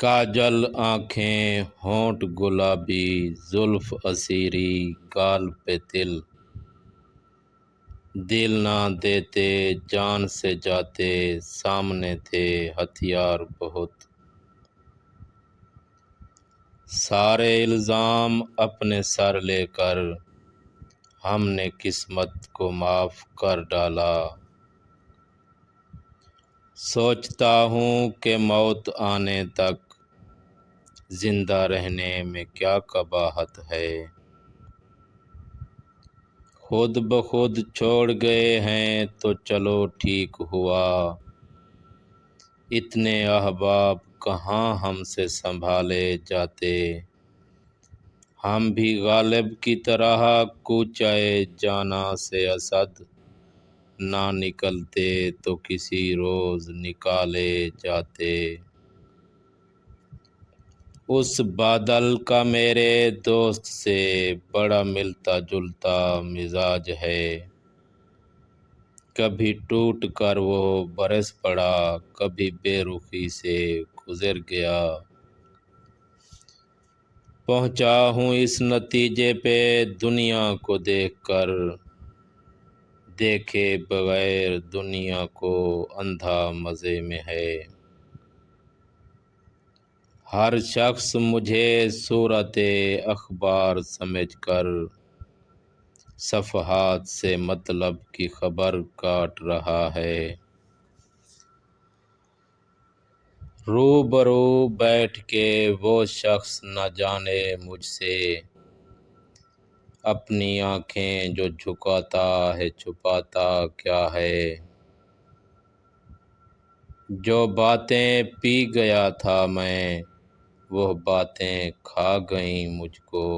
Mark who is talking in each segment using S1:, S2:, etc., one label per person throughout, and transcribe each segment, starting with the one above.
S1: کاجل آنکھیں، ہونٹ گلابی، زلف اسیری، گال پہ تل، دل نہ دیتے جان سے جاتے، سامنے تھے ہتھیار بہت، سارے الزام اپنے سر لے کر ہم نے قسمت کو معاف کر ڈالا، سوچتا ہوں کہ موت آنے تک زندہ رہنے میں کیا قباحت ہے، خود بخود چھوڑ گئے ہیں تو چلو ٹھیک ہوا، اتنے احباب کہاں ہم سے سنبھالے جاتے، ہم بھی غالب کی طرح کوچے جانا سے اسد نہ نکلتے تو کسی روز نکالے جاتے، اس بادل کا میرے دوست سے بڑا ملتا جلتا مزاج ہے، کبھی ٹوٹ کر وہ برس پڑا، کبھی بے رخی سے گزر گیا، پہنچا ہوں اس نتیجے پہ دنیا کو دیکھ کر، دیکھے بغیر دنیا کو اندھا مزے میں ہے، ہر شخص مجھے صورت اخبار سمجھ کر صفحات سے مطلب کی خبر کاٹ رہا ہے، روبرو بیٹھ کے وہ شخص نہ جانے مجھ سے اپنی آنکھیں جو جھکاتا ہے چھپاتا کیا ہے، جو باتیں پی گیا تھا میں وہ باتیں کھا گئیں مجھ کو،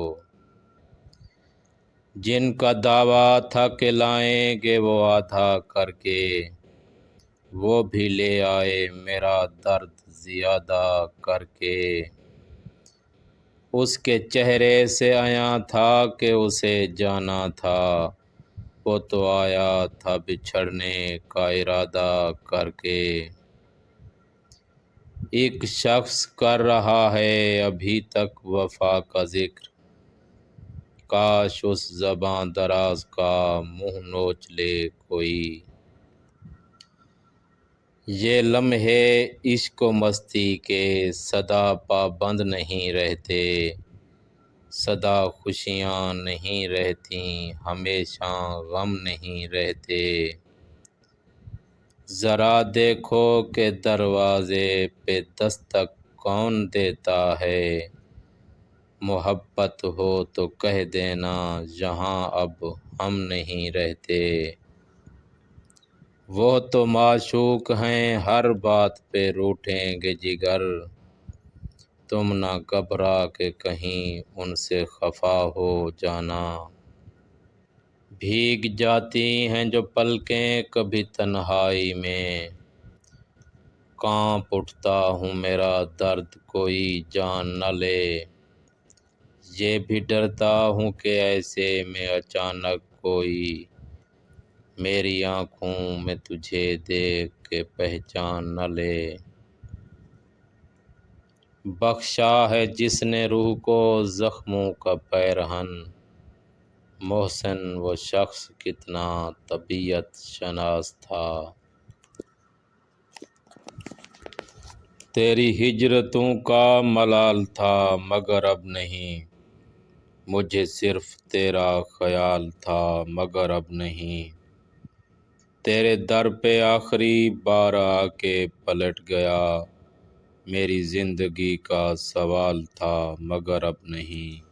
S1: جن کا دعویٰ تھا کہ لائیں گے وہ آدھا کر کے، وہ بھی لے آئے میرا درد زیادہ کر کے، اس کے چہرے سے عیاں تھا کہ اسے جانا تھا، وہ تو آیا تھا بچھڑنے کا ارادہ کر کے، ایک شخص کر رہا ہے ابھی تک وفا کا ذکر، کاش اس زباں دراز کا منہ نوچ لے کوئی، یہ لمحے عشق و مستی کے سدا پابند نہیں رہتے، سدا خوشیاں نہیں رہتیں ہمیشہ غم نہیں رہتے، ذرا دیکھو کہ دروازے پہ دستک کون دیتا ہے، محبت ہو تو کہہ دینا یہاں اب ہم نہیں رہتے، وہ تو معشوق ہیں ہر بات پہ روٹھیں گے جگر، تم نہ گھبرا کہ کہیں ان سے خفا ہو جانا، بھیگ جاتی ہیں جو پلکیں کبھی تنہائی میں، کانپ اٹھتا ہوں میرا درد کوئی جان نہ لے، یہ بھی ڈرتا ہوں کہ ایسے میں اچانک کوئی میری آنکھوں میں تجھے دیکھ کے پہچان نہ لے، بخشا ہے جس نے روح کو زخموں کا پیرہن، محسن وہ شخص کتنا طبیعت شناس تھا، تیری ہجرتوں کا ملال تھا مگر اب نہیں، مجھے صرف تیرا خیال تھا مگر اب نہیں، تیرے در پہ آخری بار آ کے پلٹ گیا، میری زندگی کا سوال تھا مگر اب نہیں۔